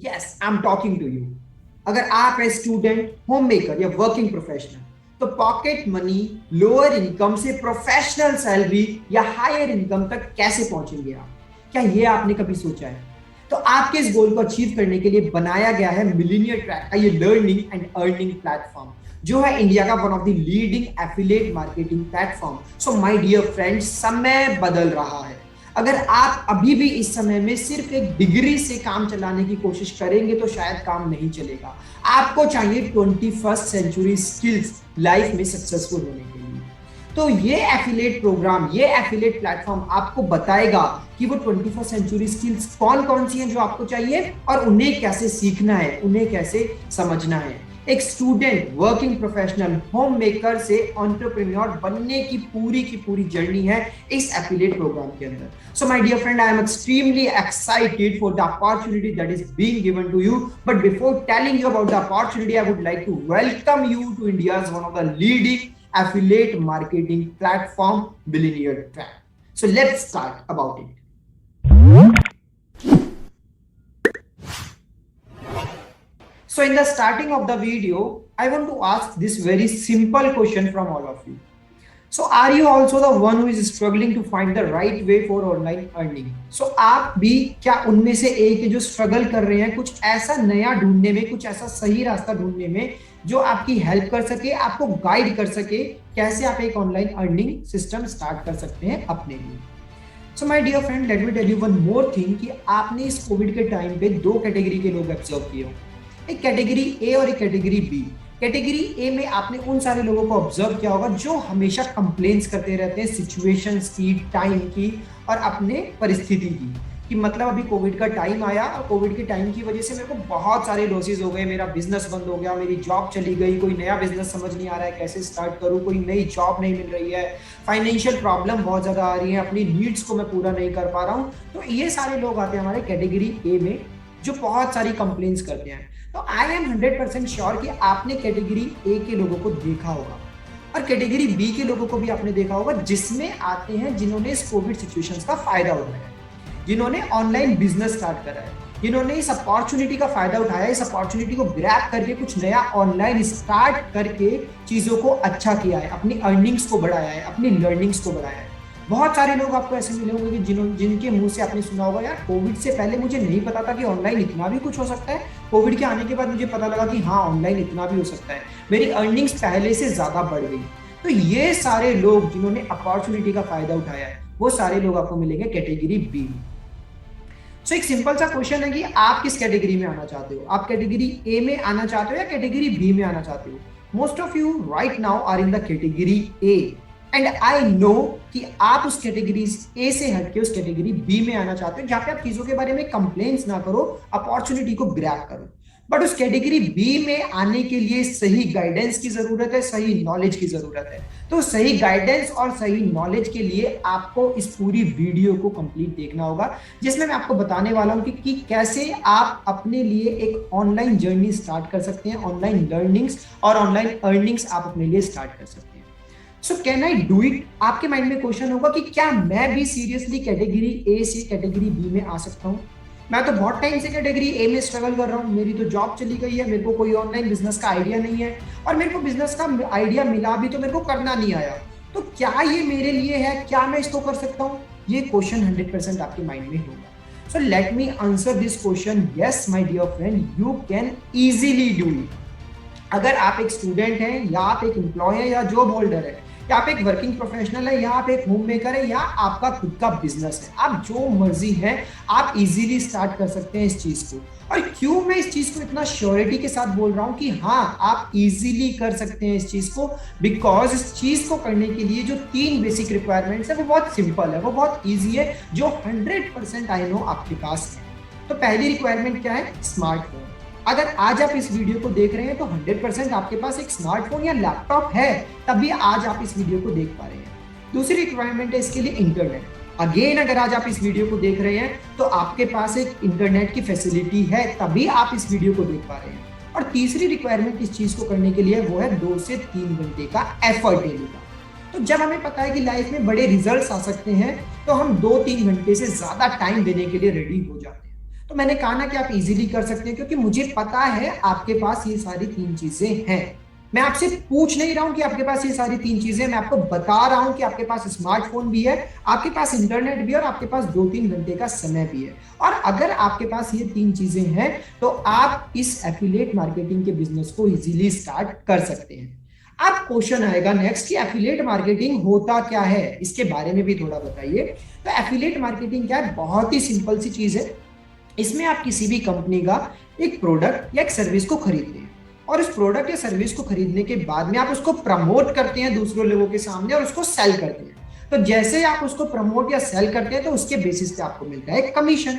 Yes, I am talking to you. अगर आप है स्टूडेंट, होम मेकर या वर्किंग प्रोफेशनल, तो पॉकेट मनी, लोअर इनकम से प्रोफेशनल सैलरी या हायर इनकम तक कैसे पहुंचेंगे आप? क्या ये आपने कभी सोचा है? तो आपके इस गोल को अचीव करने के लिए बनाया गया है मिलीनियर ट्रैक का ये लर्निंग एंड अर्निंग प्लेटफॉर्म, जो है इंडिया का one of the leading affiliate marketing platform. So my dear friends, समय बदल रहा है। अगर आप अभी भी इस समय में सिर्फ एक डिग्री से काम चलाने की कोशिश करेंगे तो शायद काम नहीं चलेगा। आपको चाहिए 21st सेंचुरी स्किल्स लाइफ में सक्सेसफुल होने के लिए। तो ये एफिलिएट प्रोग्राम, ये एफिलिएट प्लेटफॉर्म आपको बताएगा कि वो 21st सेंचुरी स्किल्स कौन कौन सी हैं जो आपको चाहिए और उन्हें कैसे सीखना है, उन्हें कैसे समझना है। एक student, working professional, home maker से एंटरप्रेन्योर बनने की पूरी जर्नी है इस एफिलिएट प्रोग्राम के अंदर। So my dear friend, I am extremely excited for the opportunity that is being given to you. But before telling you about the opportunity, I would like to welcome you to India's one of the leading affiliate marketing platform, Billionaire Track. So let's start about it. So in the starting of the video, I want to ask this very simple question from all of you. So are you also the one who is struggling to find the right way for online earning? So आप भी क्या उनमें से एक है जो struggle कर रहे हैं कुछ ऐसा नया ढूंढने में, कुछ ऐसा सही रास्ता ढूंढने में जो आपकी हेल्प कर सके, आपको गाइड कर सके कैसे आप एक ऑनलाइन अर्निंग सिस्टम स्टार्ट कर सकते हैं अपने लिए। So my dear friend, let me tell you one more thing कि आपने इस कोविड के टाइम पे दो कैटेगरी के लोग ऑब्जर्व किए हो, एक कैटेगरी ए और एक कैटेगरी बी। कैटेगरी ए में आपने उन सारे लोगों को ऑब्जर्व किया होगा जो हमेशा कंप्लेंट्स करते रहते हैं सिचुएशंस की, टाइम की और अपने परिस्थिति की, कि मतलब अभी कोविड का टाइम आया और कोविड के टाइम की वजह से मेरे को बहुत सारे लॉसेस हो गए, मेरा बिजनेस बंद हो गया, मेरी जॉब चली गई, कोई नया बिजनेस समझ नहीं आ रहा है कैसे स्टार्ट करूं, कोई नई जॉब नहीं मिल रही है, फाइनेंशियल प्रॉब्लम बहुत ज्यादा आ रही है, अपनी नीड्स को मैं पूरा नहीं कर पा रहा हूं। तो ये सारे लोग आते हैं हमारे कैटेगरी ए में जो बहुत सारी कंप्लेंट्स करते हैं। तो आई एम 100% श्योर कि आपने कैटेगरी ए के लोगों को देखा होगा और कैटेगरी बी के लोगों को भी आपने देखा होगा, जिसमें आते हैं जिन्होंने इस कोविड सिचुएशंस का फायदा उठाया, जिन्होंने ऑनलाइन बिजनेस स्टार्ट करा है, जिन्होंने इस अपॉर्चुनिटी का फायदा उठाया, इस अपॉर्चुनिटी को ग्रैब करके कुछ नया ऑनलाइन स्टार्ट करके चीजों को अच्छा किया है, अपनी अर्निंग्स को बढ़ाया है, अपनी लर्निंग्स को बढ़ाया है। बहुत सारे लोग आपको ऐसे मिले होंगे कि जिनके मुंह से आपने सुना होगा, यार कोविड से पहले मुझे नहीं पता था कि ऑनलाइन इतना भी कुछ हो सकता है, कोविड के आने के बाद मुझे पता लगा कि हाँ ऑनलाइन इतना भी हो सकता है, मेरी अर्निंग्स पहले से ज्यादा बढ़ गई। तो ये सारे लोग जिन्होंने अपॉर्चुनिटी का फायदा उठाया है, वो सारे लोग आपको मिलेंगे कैटेगरी बी में। सो एक सिंपल सा क्वेश्चन है कि आप किस कैटेगरी में आना चाहते हो? आप कैटेगरी ए में आना चाहते हो या कैटेगरी बी में आना चाहते हो? Most of you right now are in the category A and I know कि आप उस कैटेगरी ए से हटके उस कैटेगरी बी में आना चाहते हो, जहां पे आप चीजों के बारे में कंप्लेंट्स ना करो, अपॉर्चुनिटी को ग्रैब करो। बट उस कैटेगरी बी में आने के लिए सही गाइडेंस की जरूरत है, सही नॉलेज की जरूरत है। तो सही गाइडेंस और सही नॉलेज के लिए आपको इस पूरी वीडियो को कंप्लीट देखना होगा, जिसमें मैं आपको बताने वाला हूं कि कैसे आप अपने लिए एक ऑनलाइन जर्नी स्टार्ट कर सकते हैं, ऑनलाइन लर्निंग्स और ऑनलाइन अर्निंग्स आप अपने लिए स्टार्ट कर सकते हैं। So can I do it? आपके माइंड में क्वेश्चन होगा कि क्या मैं भी सीरियसली कैटेगरी ए से कैटेगरी बी में आ सकता हूं? मैं तो बहुत टाइम से कैटेगरी ए में स्ट्रगल कर रहा हूं, मेरी तो जॉब चली गई है, मेरे को कोई ऑनलाइन बिजनेस का आइडिया नहीं है, और मेरे को बिजनेस का आइडिया मिला भी तो मेरे को करना नहीं आया। तो क्या ये मेरे लिए है? क्या मैं इसको कर सकता हूँ? ये क्वेश्चन 100% आपके माइंड में होगा। So let me answer this question. Yes my dear friend, you can easily do it. अगर आप एक स्टूडेंट हैं या आप एक एम्प्लॉय है या जॉब होल्डर है, या आप एक वर्किंग प्रोफेशनल है, या आप एक होम मेकर है, या आपका खुद का बिजनेस है, आप जो मर्जी है आप इजीली स्टार्ट कर सकते हैं इस चीज को। और क्यों मैं इस चीज को इतना श्योरिटी के साथ बोल रहा हूं कि हाँ आप इजीली कर सकते हैं इस चीज को? बिकॉज इस चीज को करने के लिए जो 3 बेसिक रिक्वायरमेंट्स है वो बहुत सिंपल है, वो बहुत ईजी है, जो 100% आई नो आपके पास है। तो पहली रिक्वायरमेंट क्या है? स्मार्टफोन। अगर आज आप इस वीडियो को देख रहे हैं तो 100% आपके पास एक स्मार्टफोन या लैपटॉप है, तभी आज आप इस वीडियो को देख पा रहे हैं। दूसरी रिक्वायरमेंट है इसके लिए इंटरनेट। अगेन अगर आज आप इस वीडियो को देख रहे हैं तो आपके पास एक इंटरनेट की फैसिलिटी है, तभी आप इस वीडियो को देख पा रहे हैं। और तीसरी रिक्वायरमेंट इस चीज को करने के लिए वो है 2 से 3 घंटे का एफर्ट डेली का। तो जब हमें पता है कि लाइफ में बड़े रिजल्ट्स आ सकते हैं तो हम 2-3 घंटे से ज्यादा टाइम देने के लिए रेडी हो जाते हैं। तो मैंने कहा ना कि आप इजीली कर सकते हैं, क्योंकि मुझे पता है आपके पास ये सारी 3 चीजें हैं। मैं आपसे पूछ नहीं रहा हूं कि आपके पास ये सारी 3 चीजें, मैं आपको बता रहा हूं कि आपके पास स्मार्टफोन भी है, आपके पास इंटरनेट भी है और आपके पास 2-3 घंटे का समय भी है। और अगर आपके पास ये 3 चीजें हैं तो आप इस एफिलिएट मार्केटिंग के बिजनेस को इजीली स्टार्ट कर सकते हैं। अब क्वेश्चन आएगा नेक्स्ट कि एफिलिएट मार्केटिंग होता क्या है, इसके बारे में भी थोड़ा बताइए। तो एफिलिएट मार्केटिंग क्या है? बहुत ही सिंपल सी चीज है। इसमें आप किसी भी कंपनी का एक प्रोडक्ट या एक सर्विस को खरीदते हैं और उस प्रोडक्ट या सर्विस को खरीदने के बाद में आप उसको प्रमोट करते हैं दूसरे लोगों के सामने और उसको सेल करते हैं। तो जैसे आप उसको प्रमोट या सेल करते हैं तो उसके बेसिस पे आपको मिलता है कमीशन।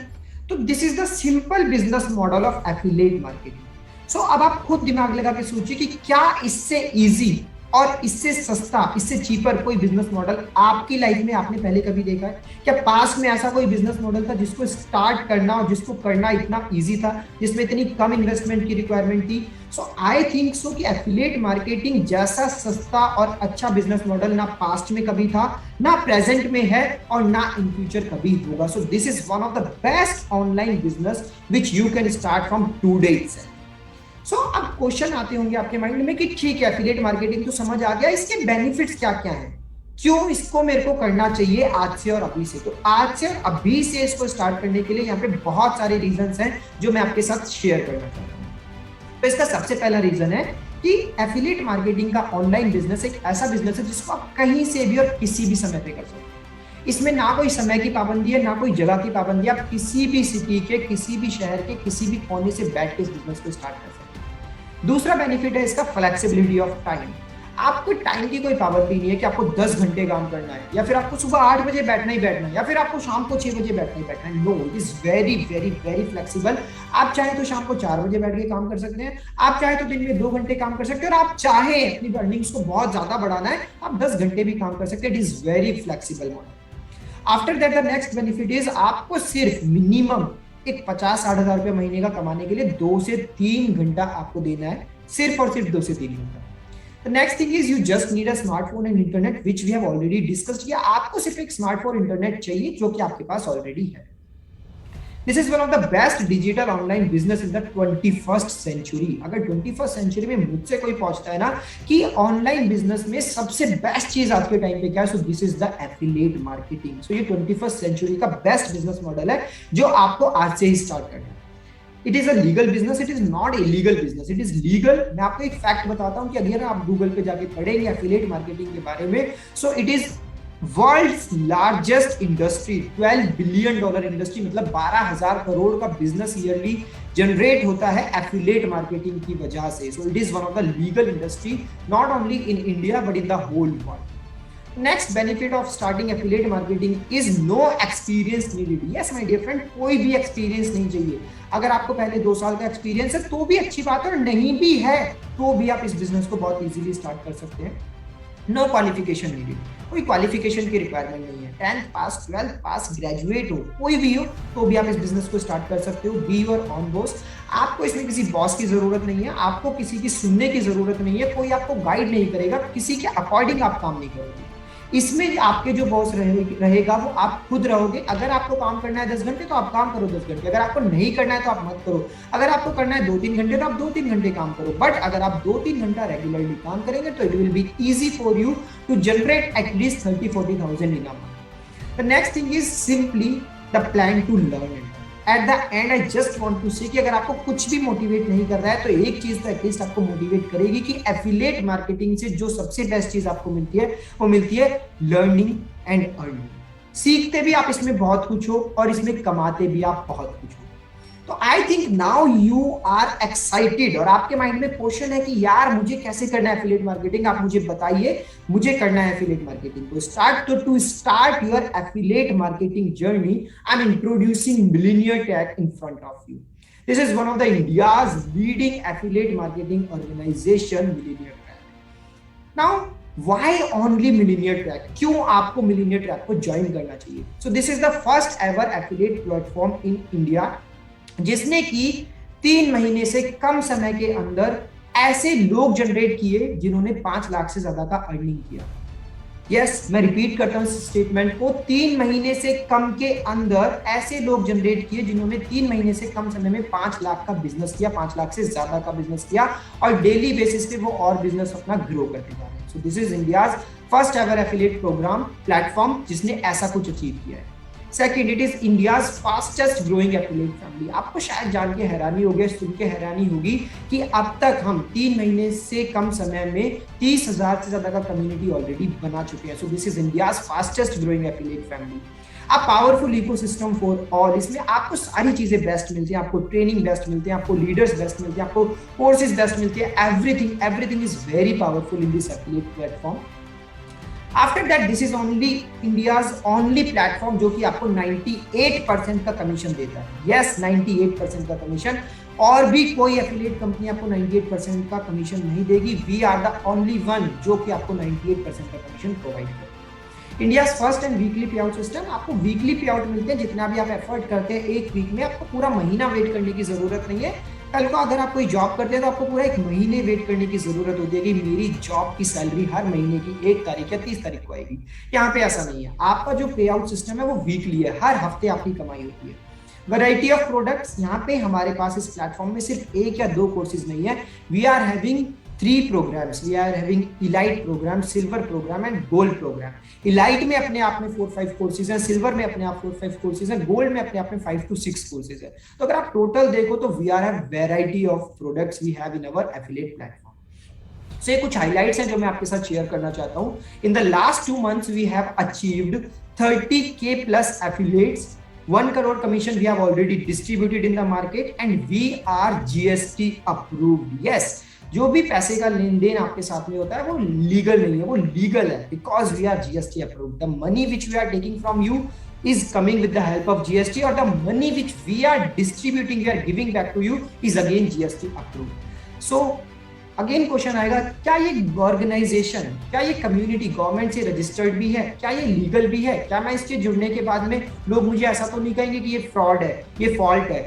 तो this is the simple business model of affiliate marketing. So अब आप खुद दिमाग लगा के सोचिए कि क्या इससे इजी और इससे सस्ता, इससे चीपर कोई बिजनेस मॉडल आपकी लाइफ में आपने पहले कभी देखा है? क्या पास में ऐसा कोई बिजनेस मॉडल था जिसको स्टार्ट करना और जिसको करना इतना इजी था, जिसमें इतनी कम इन्वेस्टमेंट की रिक्वायरमेंट थी? सो आई थिंक सो कि एफिलिएट मार्केटिंग जैसा सस्ता और अच्छा बिजनेस मॉडल ना पास्ट में कभी था, ना प्रेजेंट में है और ना इन फ्यूचर कभी होगा। So this is one of the best online business which you can start from today itself. So अब क्वेश्चन आते होंगे आपके माइंड में कि ठीक है, एफिलिएट मार्केटिंग तो समझ आ गया, इसके बेनिफिट्स क्या क्या हैं, क्यों इसको मेरे को करना चाहिए आज से और अभी से? तो आज से और अभी से इसको स्टार्ट करने के लिए यहाँ पे बहुत सारे रीजंस हैं जो मैं आपके साथ शेयर करना चाहता हूँ। तो इसका सबसे पहला रीजन है कि एफिलिएट मार्केटिंग का ऑनलाइन बिजनेस एक ऐसा बिजनेस है जिसको आप कहीं से भी और किसी भी समय पे कर सकते हैं। इसमें ना कोई समय की पाबंदी है, ना कोई जगह की पाबंदी है। आप किसी भी सिटी के, किसी भी शहर के, किसी भी कोने से बैठ के इस बिजनेस को स्टार्ट कर सकते हैं। दूसरा बेनिफिट है इसका फ्लेक्सिबिलिटी ऑफ टाइम। आपको टाइम की कोई पाबंदी नहीं है कि आपको 10 घंटे काम करना है, या फिर आपको सुबह 8 बजे बैठना ही बैठना है, या फिर आपको शाम को 6 बजे बैठना ही बैठना है। No, it is very very very flexible. आप चाहे तो शाम को 4 बजे बैठ के काम कर सकते हैं, आप चाहे तो दिन में 2 घंटे काम कर सकते हैं, और आप चाहे अपनी अर्निंग्स को बहुत ज्यादा बढ़ाना है, आप 10 घंटे भी काम कर सकते हैं। It is very flexible model. After that the next benefit is आपको सिर्फ मिनिमम एक 50-60 हजार रुपये महीने का कमाने के लिए 2 से 3 घंटा आपको देना है, सिर्फ और सिर्फ 2 से 3 घंटा। The next thing is you just need a smartphone and internet, which we have already discussed. या आपको सिर्फ एक स्मार्टफोन इंटरनेट चाहिए जो कि आपके पास ऑलरेडी है। This is one of the best digital online business in the 21st century. अगर 21st century में मुझसे कोई पूछता है ना कि ऑनलाइन बिजनेस में सबसे बेस्ट चीज आज के टाइम पे क्या है, so this is the affiliate marketing. So ये 21st सेंचुरी का बेस्ट बिजनेस मॉडल है जो आपको आज से ही स्टार्ट करना है। It is a legal business, it is not illegal business, it is legal. मैं आपको एक फैक्ट बताता हूं कि अगर आप गूगल पे जाके पढ़ेंगे एफिलिएट मार्केटिंग के बारे में, so it is world's largest industry, $12 billion industry, मतलब 12,000 करोड़ का बिजनेस ईयरली जनरेट होता है एफिलिएट मार्केटिंग की वजह से। So it is one of the legal industry, not only in India but in the whole world. Next benefit of starting affiliate marketing is no experience needed. Yes my dear friend, कोई भी experience नहीं चाहिए। अगर आपको पहले 2 साल का experience है तो भी अच्छी बात है, और नहीं भी है तो भी आप इस बिजनेस को बहुत इजीली स्टार्ट कर सकते हैं। नो क्वालिफिकेशन नीडेड, कोई क्वालिफिकेशन की रिक्वायरमेंट नहीं है। 10th पास, 12th पास, ग्रेजुएट हो, कोई भी हो तो भी आप इस बिजनेस को स्टार्ट कर सकते हो। Be your on boss. आपको इसमें किसी बॉस की जरूरत नहीं है, आपको किसी की सुनने की जरूरत नहीं है, कोई आपको गाइड नहीं करेगा, किसी के अकॉर्डिंग आप काम नहीं करोगे। इसमें आपके जो बॉस रहेगा वो आप खुद रहोगे। अगर आपको काम करना है 10 घंटे तो आप काम करो 10 घंटे, अगर आपको नहीं करना है तो आप मत करो। अगर आपको करना है 2-3 घंटे तो आप 2-3 घंटे काम करो, बट अगर आप 2-3 घंटा रेगुलरली काम करेंगे तो it will be easy for you to generate at least 30-40,000 in a month. The next thing is simply the plan to learn it. At the end I just want to say कि अगर आपको कुछ भी motivate नहीं कर रहा है तो एक चीज तो एटलीस्ट आपको मोटिवेट करेगी कि एफिलिएट मार्केटिंग से जो सबसे बेस्ट चीज आपको मिलती है वो मिलती है लर्निंग एंड अर्निंग। सीखते भी आप इसमें बहुत कुछ हो और इसमें कमाते भी आप बहुत कुछ हो। तो I think now you are excited, और आपके माइंड में क्वेश्चन है कि यार मुझे कैसे करना है एफिलिएट मार्केटिंग, आप मुझे बताइए मुझे करना है एफिलिएट मार्केटिंग को स्टार्ट। तो to start your affiliate marketing journey I am introducing millionaire tech in front of you. This is one of the India's leading affiliate marketing organization, millionaire tech. Now why only millionaire track, क्यों आपको millionaire track को join करना चाहिए? So this is the first ever affiliate platform in India जिसने की 3 महीने से कम समय के अंदर ऐसे लोग जनरेट किए जिन्होंने 5 लाख से ज्यादा का अर्निंग किया। यस, मैं रिपीट करता हूँ इस स्टेटमेंट को। 3 महीने से कम के अंदर ऐसे लोग जनरेट किए जिन्होंने 3 महीने से कम समय में 5 लाख का बिजनेस किया, 5 लाख से ज्यादा का बिजनेस किया, और डेली बेसिस पे वो और बिजनेस अपना ग्रो करते जा रहे हैं। So this is India's first ever affiliate program platform जिसने ऐसा कुछ अचीव किया है। Second, it is India's fastest growing affiliate family. आपको शायद जान के हैरानी होगी, सुन के हैरानी होगी कि अब तक हम 3 महीने से कम समय में 30,000 से ज्यादा का कम्युनिटी ऑलरेडी बना चुके हैं। So this is India's fastest growing affiliate family. A powerful ecosystem for all, इसमें आपको सारी चीजें बेस्ट मिलती हैं, आपको ट्रेनिंग बेस्ट मिलती है, आपको लीडर्स बेस्ट मिलते हैं, आपको कोर्सेज बेस्ट मिलती है, everything is very powerful in this affiliate platform. After that this is only India's only platform जो कि आपको 98% का कमीशन देता है। यस, 98% का कमीशन। और भी कोई एफिलिएट कंपनी आपको 98% का कमीशन नहीं देगी। We are the only one जो कि आपको 98% का कमीशन प्रोवाइड करेगा। India first and weekly payout system, आपको वीकली पे आउट मिलते हैं। जितना भी आप एफर्ट करते हैं एक वीक में, आपको पूरा महीना वेट करने की जरूरत नहीं है। कल को अगर आप कोई जॉब करते हैं तो आपको पूरा एक महीने वेट करने की जरूरत होती है कि मेरी जॉब की सैलरी हर महीने की 1 तारीख या 30 तारीख को आएगी। यहाँ पे ऐसा नहीं है। आपका जो पे आउट सिस्टम है वो वीकली है, हर हफ्ते आपकी कमाई होती है। वैरायटी ऑफ प्रोडक्ट्स, यहाँ पे हमारे पास इस प्लेटफॉर्म में सिर्फ 1 या 2 कोर्सेज नहीं है। We are having 3 programs. We are having elite program, silver program and gold program. elite में अपने आप में 4-5 कोर्सेज हैं, सिल्वर में अपने आप 4-5 कोर्सेज हैं, गोल्ड में अपने आप में 5 to 6 कोर्सेज हैं। तो अगर आप टोटल देखो तो we are have variety of products we have in our affiliate platform. So ये कुछ हाइलाइट्स हैं जो मैं आपके साथ शेयर करना चाहता हूँ। In the last 2 months we have achieved 30K plus affiliates, 1 crore commission we have already distributed in the market and we are GST approved. Yes, जो भी पैसे का लेन देन आपके साथ में होता है वो लीगल नहीं है, वो लीगल है because we are GST approved. The money which we are taking from you is coming with the help of GST, और the money which we are distributing, we are giving back to you is again GST approved. So again question आएगा, क्या ये organisation, क्या ये community government से registered भी है, क्या ये लीगल भी है? क्या मैं इसके जुड़ने के बाद में लोग मुझे ऐसा तो नहीं कहेंगे कि ये फ्रॉड है, ये फॉल्ट है,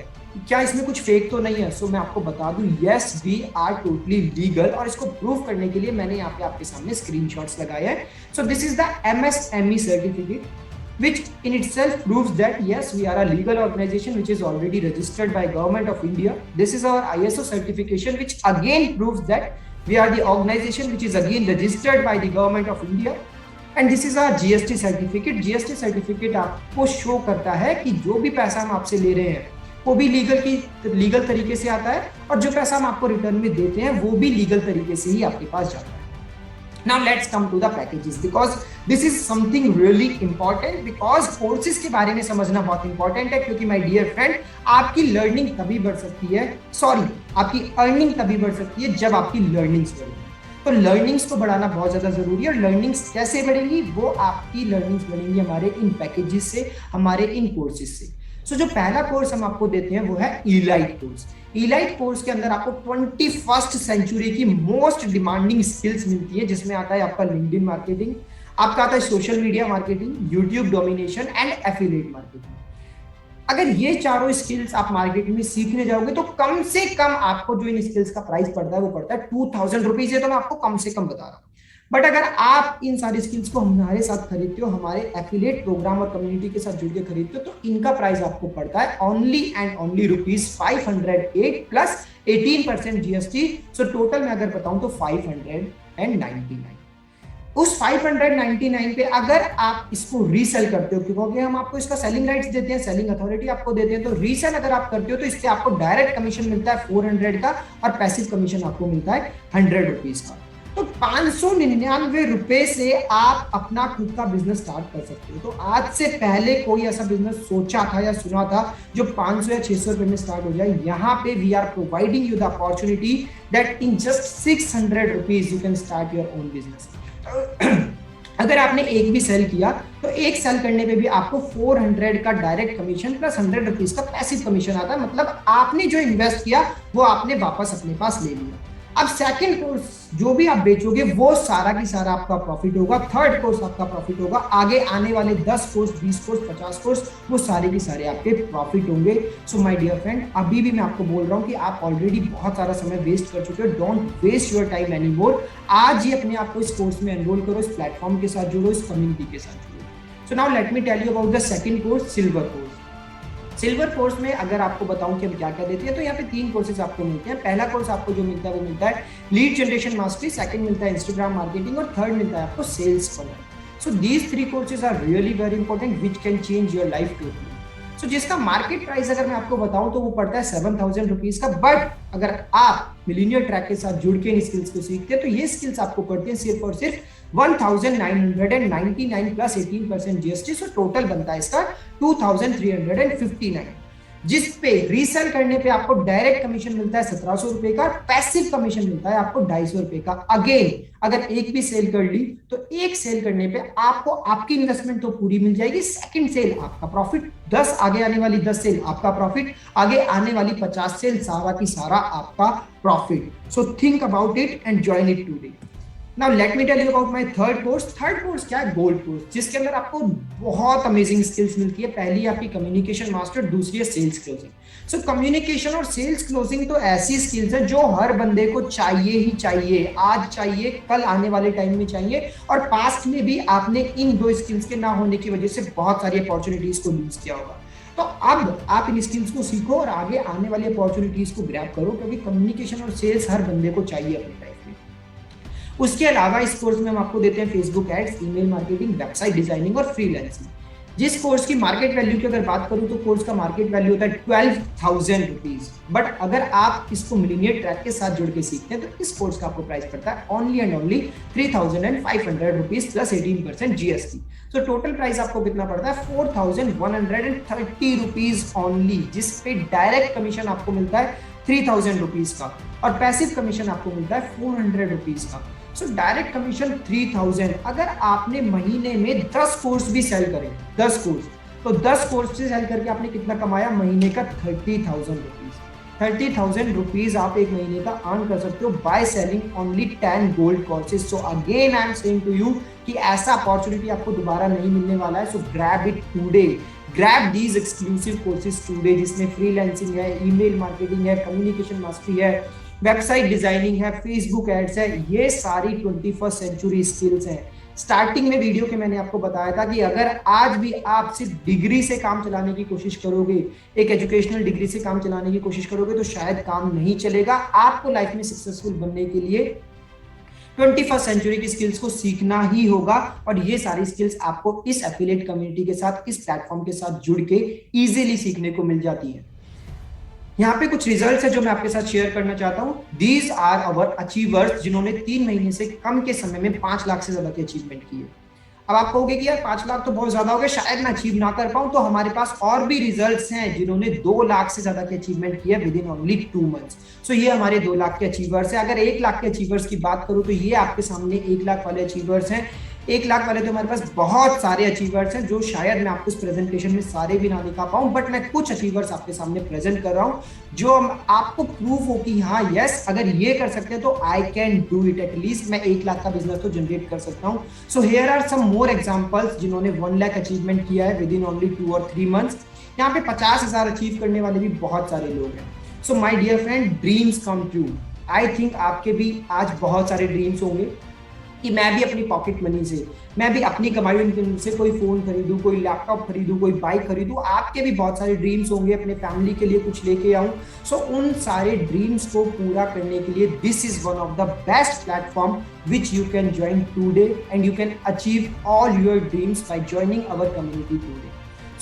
क्या इसमें कुछ फेक तो नहीं है? सो मैं आपको बता दूं, yes we are totally legal, और इसको प्रूव करने के लिए मैंने यहाँ पे आपके सामने स्क्रीनशॉट्स लगाए हैं। So this is the MSME certificate which in itself proves that yes we are a legal organization which is already registered by Government of India. This is our ISO certification which again proves that we are the organization which is again registered by the Government of India, and this is our GST certificate. GST certificate आपको show करता है कि जो भी पैसा हम आपसे ले रहे हैं वो भी लीगल तरीके से आता है, और जो पैसा हम आपको रिटर्न में देते हैं वो भी लीगल तरीके से ही आपके पास जाता है। Now let's come to the packages because this is something really important, because courses के बारे में समझना बहुत important है, क्योंकि my dear friend आपकी लर्निंग तभी बढ़ सकती है, आपकी अर्निंग तभी बढ़ सकती है जब आपकी लर्निंग्स बढ़ेगी। तो लर्निंग्स को बढ़ाना बहुत ज्यादा जरूरी है, और लर्निंग्स कैसे बढ़ेंगी? वो आपकी लर्निंग्स बढ़ेंगी हमारे इन पैकेजेस से, हमारे इन कोर्सेज से। सो जो पहला कोर्स हम आपको देते हैं वो है इलाइट कोर्स। इलाइट कोर्स के अंदर आपको 21st सेंचुरी की मोस्ट डिमांडिंग स्किल्स मिलती है, जिसमें आता है आपका लिंक्डइन मार्केटिंग, आपका आता है social media marketing, YouTube domination and affiliate marketing. अगर ये चारों स्किल्स आप मार्केटिंग में सीखने जाओगे तो कम से कम आपको जो इन स्किल्स का प्राइस पड़ता है वो पड़ता है 2000 रुपीज। है तो मैं आपको कम से कम बता रहा हूँ। बट अगर आप इन सारी स्किल्स को हमारे साथ खरीदते हो, हमारे एफिलिएट प्रोग्राम और कम्युनिटी के साथ जुड़ के खरीदते हो, तो इनका प्राइस आपको पड़ता है only and only ₹508 plus 18% GST। So total मैं अगर बताऊं तो 599। उस 599 पे अगर आप इसको रीसेल करते हो, क्योंकि हम आपको इसका सेलिंग राइट्स देते हैं, सेलिंग अथॉरिटी आपको देते हैं, तो रीसेल अगर आप करते हो तो इससे आपको डायरेक्ट कमीशन मिलता है 400 का, और पैसिव कमीशन आपको मिलता है 100 रुपीज का। तो 599 रुपए से आप अपना खुद का बिजनेस स्टार्ट कर सकते हो। तो आज से पहले कोई ऐसा बिजनेस सोचा था या सुना था जो 500 या 600 रुपए में स्टार्ट हो जाए? यहाँ पे we are providing you the opportunity that in just 600 rupees you can start your own business. अगर आपने एक भी सेल किया तो एक सेल करने पे भी आपको 400 का डायरेक्ट कमीशन प्लस 100 रुपीज का पैसिव कमीशन आता है। मतलब आपने जो इन्वेस्ट किया वो आपने वापस अपने पास ले लिया। अब सेकंड कोर्स जो भी आप बेचोगे वो सारा की सारा आपका प्रॉफिट होगा, थर्ड कोर्स आपका प्रॉफिट होगा, आगे आने वाले 10 कोर्स, 20 कोर्स, 50 कोर्स वो सारे के सारे आपके प्रॉफिट होंगे। सो माय डियर फ्रेंड, अभी भी मैं आपको बोल रहा हूँ कि आप ऑलरेडी बहुत सारा समय वेस्ट कर चुके हो। Don't waste your time any more. आज ही अपने आप को इस कोर्स में एनरोल करो, इस प्लेटफॉर्म के साथ जुड़ो, इस कम्युनिटी के साथ जुड़ो। So now let me tell you about the second course, silver course. Silver course में अगर आपको बताऊं कि हम क्या क्या देते हैं, तो यहाँ पे 3 कोर्सेज आपको मिलते हैं। पहला कोर्स आपको जो मिलता है वो मिलता है लीड जनरेशन मास्टरी, सेकंड मिलता है इंस्टाग्राम मार्केटिंग और थर्ड मिलता है आपको sales funnel. So these 3 courses are really very important which can change your life totally. So जिसका मार्केट प्राइस अगर मैं आपको बताऊं तो वो पड़ता है 7,000 रुपीज का, बट अगर आप मिलीनियर ट्रैक के साथ जुड़ के इन स्किल्स को सीखते हैं तो ये स्किल्स आपको पड़ते हैं सिर्फ और सिर्फ 1,999 प्लस 18% जीएसटी। सो टोटल बनता है इसका 2,359, जिस पे रीसेल करने पे आपको डायरेक्ट कमीशन मिलता है 1,700 रुपए का, पैसिव कमीशन मिलता है आपको 250 रुपए का। अगेन अगर एक भी सेल कर ली तो एक सेल करने पे आपको आपकी इन्वेस्टमेंट तो पूरी मिल जाएगी, सेकंड सेल आपका प्रॉफिट, 10 आगे आने वाली 10 सेल आपका प्रॉफिट, आगे आने वाली 50 सेल सारा की सारा आपका profit. So think about it and join it today. Now let me tell you about my third course. Third course क्या है? गोल्ड कोर्स, जिसके अंदर आपको बहुत अमेजिंग स्किल्स मिलती है। पहली आपकी कम्युनिकेशन मास्टर, दूसरी है सेल्स क्लोजिंग। सो कम्युनिकेशन और सेल्स क्लोजिंग तो ऐसी स्किल्स है जो हर बंदे को चाहिए ही चाहिए, आज चाहिए, कल आने वाले टाइम में चाहिए। और पास्ट में भी आपने इन 2 स्किल्स के ना होने की वजह से बहुत सारी अपॉर्चुनिटीज को लूज किया होगा। तो अब आप इन स्किल्स को सीखो और आगे आने वाली अपॉर्चुनिटीज को ग्रैब करो, क्योंकि कम्युनिकेशन और सेल्स हर बंदे को चाहिए अपनी लाइफ में। उसके अलावा इस कोर्स में हम आपको देते हैं Facebook ads, email marketing, website designing और फ्रीलांसिंग। जिस कोर्स की मार्केट वैल्यू की अगर बात करूं तो कोर्स का मार्केट वैल्यू होता है 12,000 रुपीज, बट अगर आप इसको मिलीनियर ट्रैक के साथ जुड़ के सीखते हैं तो इस कोर्स का आपको प्राइस पड़ता है only and only 3,500 rupees plus 18% GST. So total price आपको कितना पड़ता है? 4,130 रुपीज ओनली, जिसपे डायरेक्ट कमीशन आपको मिलता है 3,000 रुपीज का और पैसिव कमीशन आपको मिलता है 400 रुपीज का। So direct commission 3,000। अगर आपने महीने में 10 कोर्स भी सेल करें, 10 कोर्स, तो 10 कोर्स से सेल करके आपने कितना कमाया? महीने का 30,000 रुपीज। 30,000 रुपीज आप एक महीने का अर्न कर सकते हो by selling only 10 gold courses. So again I am saying to you कि ऐसा अपॉर्चुनिटी आपको दोबारा नहीं मिलने वाला है। So grab it today, grab these exclusive courses today, जिसमें फ्रीलांसिंग है, ईमेल मार्केटिंग है, कम्युनिकेशन मास्टरी है, वेबसाइट डिजाइनिंग है, फेसबुक एड्स है। ये सारी 21st सेंचुरी स्किल्स हैं। स्टार्टिंग में वीडियो के मैंने आपको बताया था कि अगर आज भी आप सिर्फ डिग्री से काम चलाने की कोशिश करोगे, एक एजुकेशनल डिग्री से काम चलाने की कोशिश करोगे, तो शायद काम नहीं चलेगा। आपको लाइफ में सक्सेसफुल बनने के लिए 21st सेंचुरी की स्किल्स को सीखना ही होगा, और ये सारी स्किल्स आपको इस एफिलिएट कम्युनिटी के साथ, इस प्लेटफॉर्म के साथ जुड़ के इजीली सीखने को मिल जाती है। यहाँ पे कुछ रिजल्ट्स है जो मैं आपके साथ शेयर करना चाहता हूँ। दीज आर अवर अचीवर्स, जिन्होंने 3 महीने से कम के समय में 5 लाख से ज्यादा की अचीवमेंट की है। अब आप कहोगे कि यार 5 लाख तो बहुत ज्यादा हो गया, शायद मैं अचीव ना कर पाऊं। तो हमारे पास और भी रिजल्ट्स हैं जिन्होंने 2 लाख से ज्यादा की अचीवमेंट की है विद इन ओनली 2 मंथ्स। सो ये हमारे 2 लाख के अचीवर्स है। अगर 1 लाख के अचीवर्स की बात करूं तो ये आपके सामने 1 लाख वाले अचीवर्स हैं। 1 लाख वाले तो हमारे पास बहुत सारे अचीवर्स हैं, जो शायद मैं आपको इस प्रेजेंटेशन में सारे भी ना दिखा पाऊं, बट मैं कुछ अचीवर्स आपके सामने प्रेजेंट कर रहा हूं जो आपको प्रूफ हो कि हाँ यस, अगर ये कर सकते हैं तो I can do it. At least मैं 1 लाख का बिजनेस तो जनरेट कर सकता हूं। So here are some more examples जिन्होंने 1 लाख अचीवमेंट किया है विद इन ओनली 2 और 3 मंथ्स। यहाँ पे 50,000 अचीव करने वाले भी बहुत सारे लोग हैं। So my dear friend, dreams come true. I think आपके भी आज बहुत सारे ड्रीम्स होंगे कि मैं भी अपनी पॉकेट मनी से, मैं भी अपनी कमाई इनकम से कोई फोन खरीदूं, कोई लैपटॉप खरीदूं, कोई बाइक खरीदूं। आपके भी बहुत सारे ड्रीम्स होंगे, अपने फैमिली के लिए कुछ लेके आऊं। सो उन सारे ड्रीम्स को पूरा करने के लिए this is one of the best platform which you can join today and you can achieve all your dreams by joining our community today.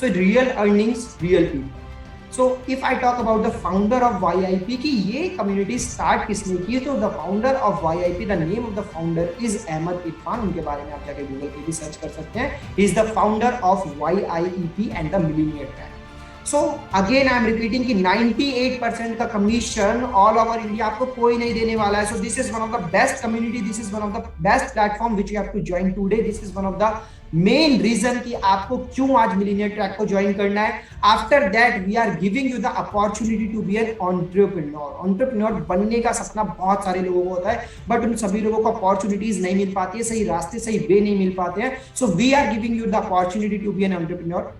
So real earnings, real people. So if I talk about the founder of YIP कि ये community start किसने की, तो the founder of YIP, the name of the founder is Ahmed Irfan. उनके बारे में आप जाके गूगल पे भी सर्च कर सकते हैं। He is the founder of YIEP and the millionaire track. So again I am repeating कि 98% का कमीशन ऑल ओवर इंडिया आपको कोई नहीं देने वाला है. So this is one of the best community, this is one of the best platform which you have to join today. This is one of the main reason कि आपको क्यों आज मिलीनियर ट्रैक को ज्वाइन करना है. After that we are giving you the opportunity to be an entrepreneur. Entrepreneur बनने का सपना बहुत सारे लोगों को होता है, बट उन सभी लोगों को अपॉर्चुनिटीज नहीं मिल पाती है, सही रास्ते सही वे नहीं मिल पाते हैं. So we are giving you the opportunity to be an entrepreneur.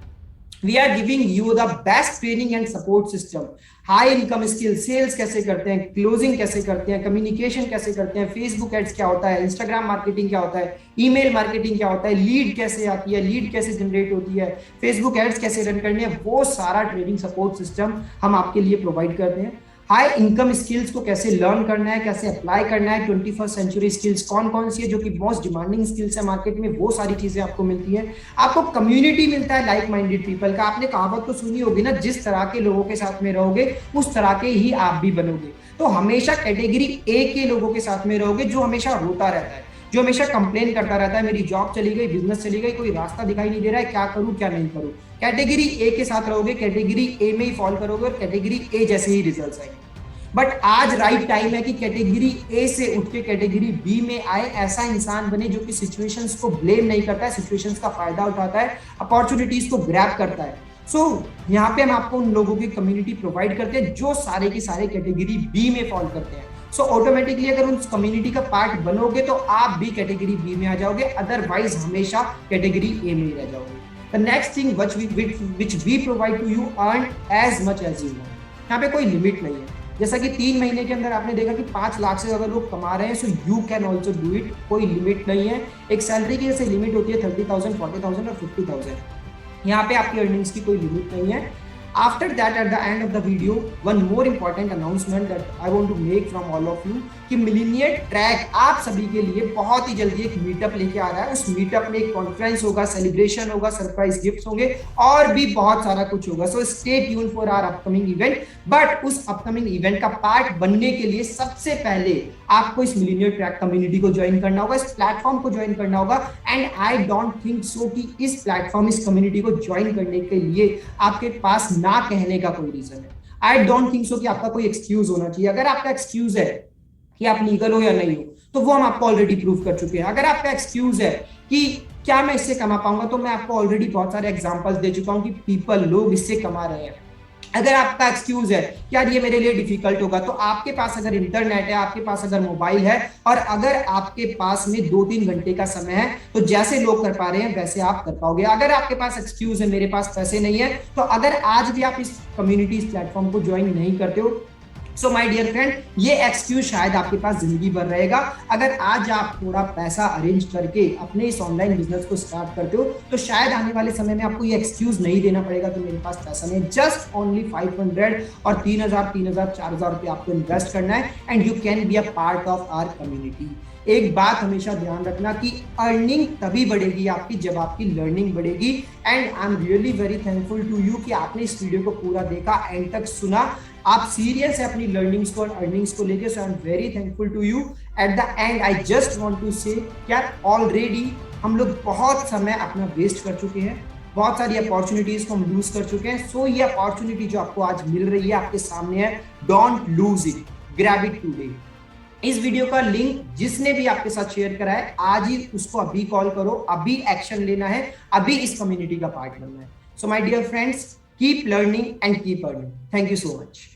We are giving you the best training and support system. High income skill, sales कैसे करते हैं, क्लोजिंग कैसे करते हैं, कम्युनिकेशन कैसे करते हैं, फेसबुक एड्स क्या होता है, इंस्टाग्राम मार्केटिंग क्या होता है, ईमेल मार्केटिंग क्या होता है, लीड कैसे आती है, लीड कैसे जनरेट होती है, फेसबुक एड्स कैसे रन करनी है, वो सारा ट्रेनिंग सपोर्ट सिस्टम हम आपके लिए प्रोवाइड करते हैं. हाई इनकम स्किल्स को कैसे लर्न करना है, कैसे अप्लाई करना है, 21st सेंचुरी स्किल्स कौन कौन सी है जो कि मोस्ट डिमांडिंग स्किल्स है मार्केट में, वो सारी चीजें आपको मिलती है. आपको कम्युनिटी मिलता है लाइक माइंडेड पीपल का. आपने कहावत तो सुनी होगी ना, जिस तरह के लोगों के साथ में रहोगे उस तरह के ही आप भी बनोगे. तो हमेशा कैटेगरी ए के लोगों के साथ में रहोगे जो हमेशा रोता रहता है, जो हमेशा कंप्लेन करता रहता है, मेरी जॉब चली गई, बिजनेस चली गई, कोई रास्ता दिखाई नहीं दे रहा है, क्या करूं क्या नहीं करूं. कैटेगरी ए के साथ रहोगे, कैटेगरी ए में ही फॉल करोगे और कैटेगरी ए जैसे ही रिजल्ट आएंगे. बट आज राइट टाइम है कि कैटेगरी ए से उठ के कैटेगरी बी में आए, ऐसा इंसान बने जो कि सिचुएशंस को ब्लेम नहीं करता है, सिचुएशंस का फायदा उठाता है, अपॉर्चुनिटीज को ग्रैब करता है. सो यहाँ पे हम आपको उन लोगों की कम्युनिटी प्रोवाइड करते हैं जो सारे के सारे कैटेगरी बी में फॉल करते हैं. सो ऑटोमेटिकली अगर उस कम्युनिटी का पार्ट बनोगे तो आप भी कैटेगरी बी में आ जाओगे, अदरवाइज हमेशा कैटेगरी ए में ही रह जाओगे. The next thing which we provide to you, earn as much as you want. यहाँ पे कोई लिमिट नहीं है. जैसा कि 3 महीने के अंदर आपने देखा कि 5 लाख से ज्यादा लोग कमा रहे हैं. So you can also do it. कोई लिमिट नहीं है. एक सैलरी की जैसे लिमिट होती है 30,000, 40,000 और 50,000. यहाँ पे आपकी अर्निंग्स की कोई लिमिट नहीं है. After that, at the end of the video, one more important announcement that I want to make from all of you कि मिलीनियर ट्रैक आप सभी के लिए बहुत ही जल्दी एक मीटअप लेके आ रहा है. उस मीटअप में एक कॉन्फ्रेंस होगा, सेलिब्रेशन होगा, सरप्राइज गिफ्ट्स होंगे और भी बहुत सारा कुछ होगा. So stay tune for our upcoming event. But उस अपकमिंग इवेंट का पार्ट बनने के लिए सबसे पहले आपको इस मिलीनियर ट्रैक कम्युनिटी को ज्वाइन करना होगा, इस प्लेटफॉर्म को ज्वाइन करना होगा. And I don't think so कि इस प्लेटफॉर्म, इस कम्युनिटी को ज्वाइन करने के लिए आपके पास ना कहने का कोई रीजन है. आई डोंट थिंक सो कि आपका कोई एक्सक्यूज होना चाहिए. अगर आपका एक्सक्यूज है कि आप लीगल हो या नहीं हो तो वो हम आपको ऑलरेडी प्रूव कर चुके हैं. अगर आपका एक्सक्यूज है कि क्या मैं इससे कमा पाऊंगा, तो मैं आपको ऑलरेडी बहुत सारे एग्जांपल्स दे चुका हूं कि लोग इससे कमा रहे हैं. अगर आपका एक्सक्यूज है कि यार ये मेरे लिए डिफिकल्ट होगा, तो आपके पास अगर इंटरनेट है, आपके पास अगर मोबाइल है और अगर आपके पास में 2-3 घंटे का समय है, तो जैसे लोग कर पा रहे हैं वैसे आप कर पाओगे. अगर आपके पास एक्सक्यूज है मेरे पास पैसे नहीं है, तो अगर आज भी आप इस कम्युनिटी, इस प्लेटफॉर्म को ज्वाइन नहीं करते हो, सो माय डियर फ्रेंड, ये एक्सक्यूज शायद आपके पास जिंदगी भर रहेगा. अगर आज आप थोड़ा पैसा अरेंज करके अपने इस ऑनलाइन बिजनेस को स्टार्ट करते हो, तो शायद आने वाले समय में आपको ये एक्सक्यूज नहीं देना पड़ेगा कि मेरे पास पैसा नहीं. जस्ट ओनली 500 और 3,000, 4,000 रुपये आपको इन्वेस्ट करना है and you can be a part of our community. एक बात हमेशा ध्यान रखना कि अर्निंग तभी बढ़ेगी आपकी जब आपकी लर्निंग बढ़ेगी. And I am really very thankful to you कि आपने इस वीडियो को पूरा देखा, एंड तक सुना. आप सीरियस है अपनी लर्निंग्स को और अर्निंग्स को लेके. So I am very thankful to you. At the end I just want to say क्या ऑलरेडी हम लोग बहुत समय अपना वेस्ट कर चुके हैं, बहुत सारी अपॉर्चुनिटीज को हम लूज कर चुके हैं. सो ये अपॉर्चुनिटी जो आपको आज मिल रही है, आपके सामने है, don't lose it, grab it today. इस वीडियो का लिंक जिसने भी आपके साथ शेयर करा है, आज ही उसको अभी कॉल करो, अभी एक्शन लेना है, अभी इस कम्युनिटी का पार्ट बनना है. So my dear friends, keep learning and keep earning. Thank you so much.